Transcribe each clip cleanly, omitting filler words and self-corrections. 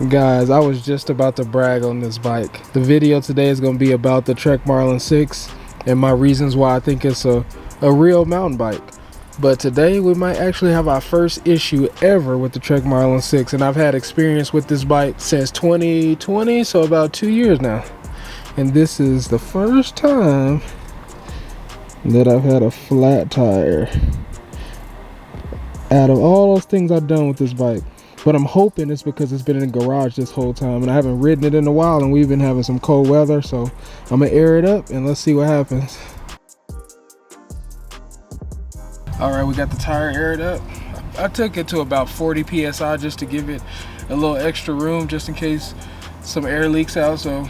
Guys, I was just about to brag on this bike. The video today is going to be about the Trek Marlin 6 and my reasons why I think it's a real mountain bike. But today we might actually have our first issue ever with the Trek Marlin 6, and I've had experience with this bike since 2020, so about 2 years now. And this is the first time that I've had a flat tire out of all those things I've done with this bike. But I'm hoping it's because it's been in the garage this whole time and I haven't ridden it in a while, and we've been having some cold weather, so I'm gonna air it up and let's see what happens. All right, we got the tire aired up. I took it to about 40 PSI just to give it a little extra room just in case some air leaks out. So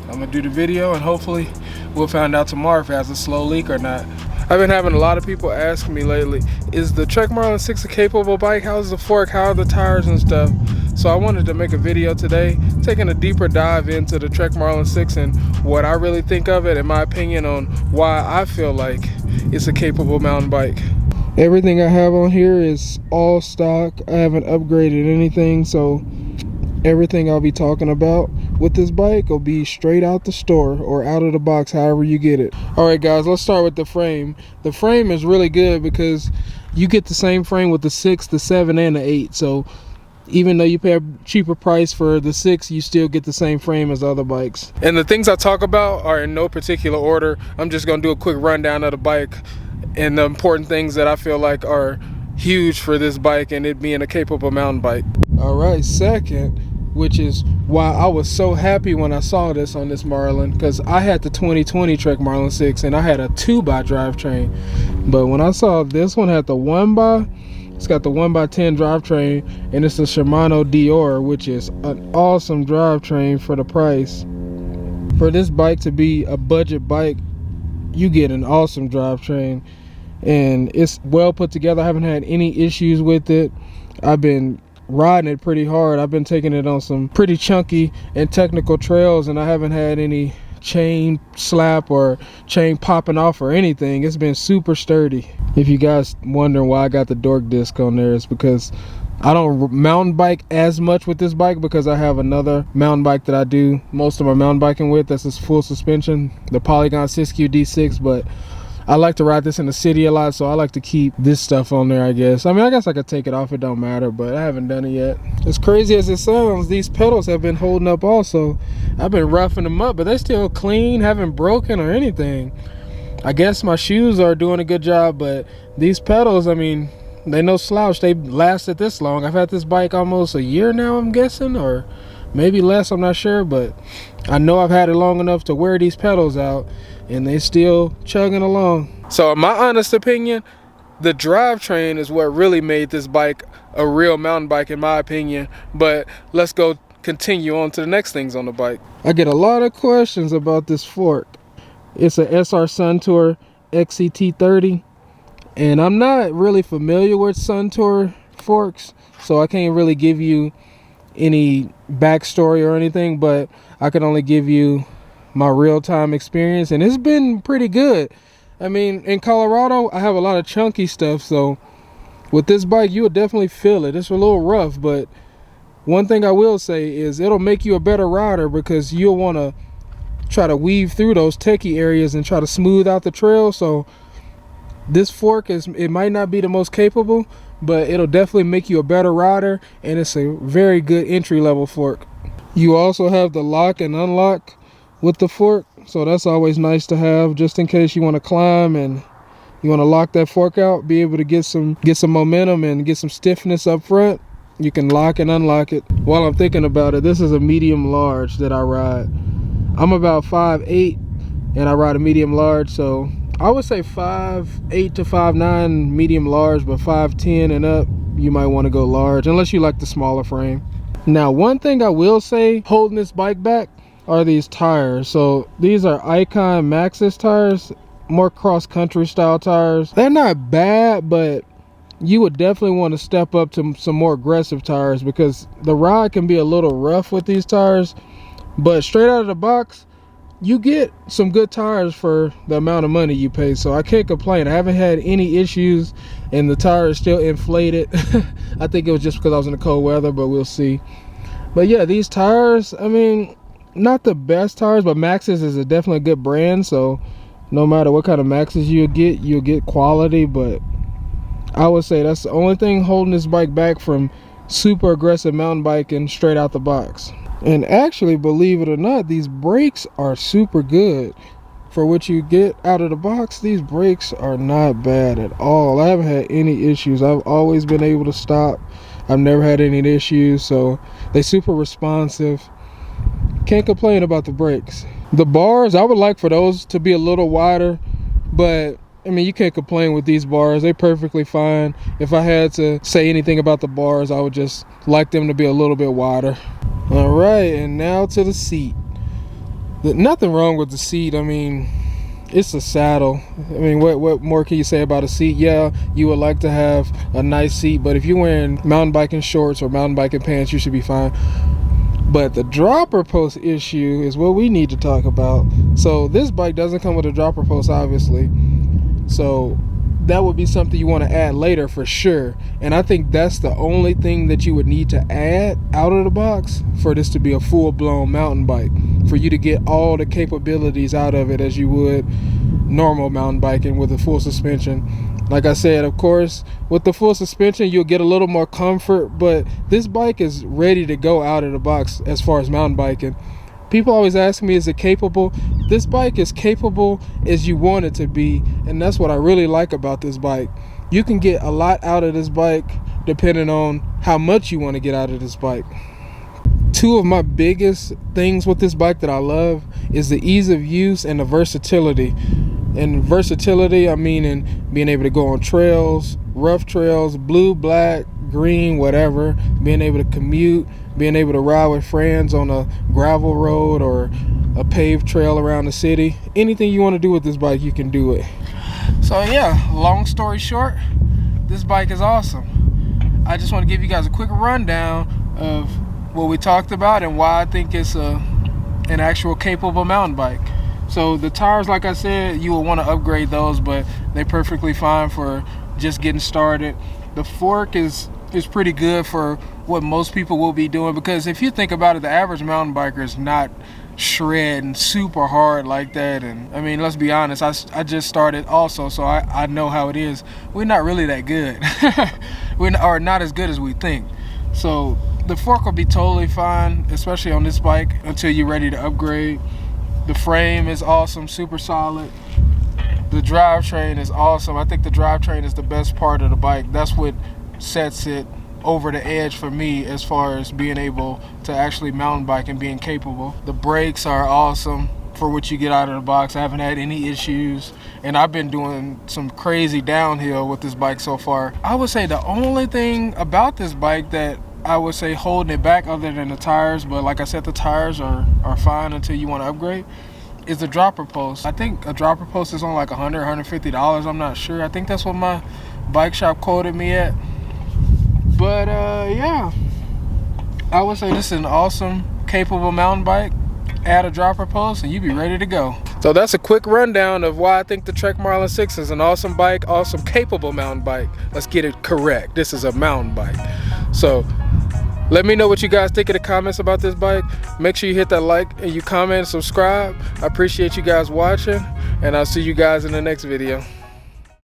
I'm gonna do the video and hopefully we'll find out tomorrow if it has a slow leak or not. I've been having a lot of people ask me lately, is the Trek Marlin 6 a capable bike? How's the fork? How are the tires and stuff? So I wanted to make a video today taking a deeper dive into the Trek Marlin 6 and what I really think of it and my opinion on why I feel like it's a capable mountain bike. Everything I have on here is all stock. I haven't upgraded anything, so everything I'll be talking about with this bike will be straight out the store or out of the box, however you get it. All right guys, let's start with the frame. The frame is really good because you get the same frame with the 6, the 7, and the 8. So even though you pay a cheaper price for the 6, you still get the same frame as other bikes. And the things I talk about are in no particular order. I'm just gonna do a quick rundown of the bike and the important things that I feel like are huge for this bike and it being a capable mountain bike. All right, second, which is why I was so happy when I saw this on this Marlin, because I had the 2020 Trek Marlin 6 and I had a 2x drivetrain. But when I saw this one had the 1x, it's got the 1x10 drivetrain and it's a Shimano Dior, which is an awesome drivetrain for the price. For this bike to be a budget bike, you get an awesome drivetrain and it's well put together. I haven't had any issues with it. I've been riding it pretty hard. I've been taking it on some pretty chunky and technical trails and I haven't had any chain slap or chain popping off or anything. It's been super sturdy. If you guys wondering why I got the dork disc on there, it's because I don't mountain bike as much with this bike because I have another mountain bike that I do most of my mountain biking with. That's this full suspension, the Polygon 6Q D6, but I like to ride this in the city a lot, so I like to keep this stuff on there, I guess. I mean, I guess I could take it off, it don't matter, but I haven't done it yet. As crazy as it sounds, these pedals have been holding up also. I've been roughing them up, but they're still clean, haven't broken or anything. I guess my shoes are doing a good job, but these pedals, I mean, they no slouch. They lasted this long. I've had this bike almost a year now, I'm guessing, or maybe less, I'm not sure, but I know I've had it long enough to wear these pedals out and they still chugging along. So in my honest opinion, the drivetrain is what really made this bike a real mountain bike in my opinion. But let's go continue on to the next things on the bike. I get a lot of questions about this fork. It's a SR Suntour XCT30 and I'm not really familiar with Suntour forks, so I can't really give you any backstory or anything, but I can only give you my real-time experience and it's been pretty good. I mean, in Colorado I have a lot of chunky stuff, so with this bike you would definitely feel it. It's a little rough, but one thing I will say is it'll make you a better rider because you'll want to try to weave through those techie areas and try to smooth out the trail. So this fork it might not be the most capable, but it'll definitely make you a better rider and it's a very good entry-level fork. You also have the lock and unlock with the fork, so that's always nice to have just in case you want to climb and you want to lock that fork out, be able to get some momentum and get some stiffness up front. You can lock and unlock it. While I'm thinking about it, this is a medium large that I ride. I'm about 5'8" and I ride a medium large, so I would say 5'8" to 5'9" medium large, but 5'10" and up you might want to go large unless you like the smaller frame. Now one thing I will say holding this bike back are these tires. So these are Icon Maxxis tires, more cross-country style tires. They're not bad, but you would definitely want to step up to some more aggressive tires because the ride can be a little rough with these tires, but straight out of the box you get some good tires for the amount of money you pay, so I can't complain. I haven't had any issues and the tire is still inflated. I think it was just because I was in the cold weather, but we'll see. But yeah, these tires, I mean, not the best tires, but Maxxis is definitely a good brand. So no matter what kind of Maxxis you'll get quality. But I would say that's the only thing holding this bike back from super aggressive mountain biking straight out the box. And actually, believe it or not, these brakes are super good. For what you get out of the box, these brakes are not bad at all. I haven't had any issues. I've always been able to stop. I've never had any issues, so they super responsive. Can't complain about the brakes. The bars, I would like for those to be a little wider, but I mean, you can't complain with these bars. They're perfectly fine. If I had to say anything about the bars, I would just like them to be a little bit wider. All right, and now to the seat. Nothing wrong with the seat. I mean, it's a saddle. I mean, what more can you say about a seat? Yeah, you would like to have a nice seat, but if you're wearing mountain biking shorts or mountain biking pants, you should be fine. But the dropper post issue is what we need to talk about. So this bike doesn't come with a dropper post, obviously. So that would be something you want to add later for sure. And I think that's the only thing that you would need to add out of the box for this to be a full-blown mountain bike, for you to get all the capabilities out of it as you would normal mountain biking with a full suspension. Like I said, of course, with the full suspension, you'll get a little more comfort, but this bike is ready to go out of the box as far as mountain biking. People always ask me, is it capable? This bike is capable as you want it to be, and that's what I really like about this bike. You can get a lot out of this bike depending on how much you want to get out of this bike. Two of my biggest things with this bike that I love is the ease of use and the versatility. And versatility, I mean in being able to go on trails, rough trails, blue, black, green, whatever, being able to commute, being able to ride with friends on a gravel road or a paved trail around the city. Anything you want to do with this bike, you can do it. So yeah, long story short, this bike is awesome. I just want to give you guys a quick rundown of what we talked about and why I think it's an actual capable mountain bike. So the tires, like I said, you will want to upgrade those, but they're perfectly fine for just getting started. The fork is pretty good for what most people will be doing, because if you think about it, the average mountain biker is not shredding super hard like that. And I mean, let's be honest, I just started also, so I know how it is. We're not really that good. We are not as good as we think. So the fork will be totally fine, especially on this bike, until you're ready to upgrade. The frame is awesome, super solid. The drivetrain is awesome. I think the drivetrain is the best part of the bike. That's what sets it over the edge for me as far as being able to actually mountain bike and being capable. The brakes are awesome for what you get out of the box. I haven't had any issues, and I've been doing some crazy downhill with this bike so far. I would say the only thing about this bike that I would say holding it back, other than the tires, but like I said, the tires are fine until you want to upgrade, is the dropper post. I think a dropper post is on like $100, $150. I'm not sure. I think that's what my bike shop quoted me at. But yeah, I would say this is an awesome, capable mountain bike. Add a dropper post and you be ready to go. So that's a quick rundown of why I think the Trek Marlin 6 is an awesome bike, awesome, capable mountain bike. Let's get it correct. This is a mountain bike. So let me know what you guys think in the comments about this bike. Make sure you hit that like and you comment and subscribe. I appreciate you guys watching, and I'll see you guys in the next video.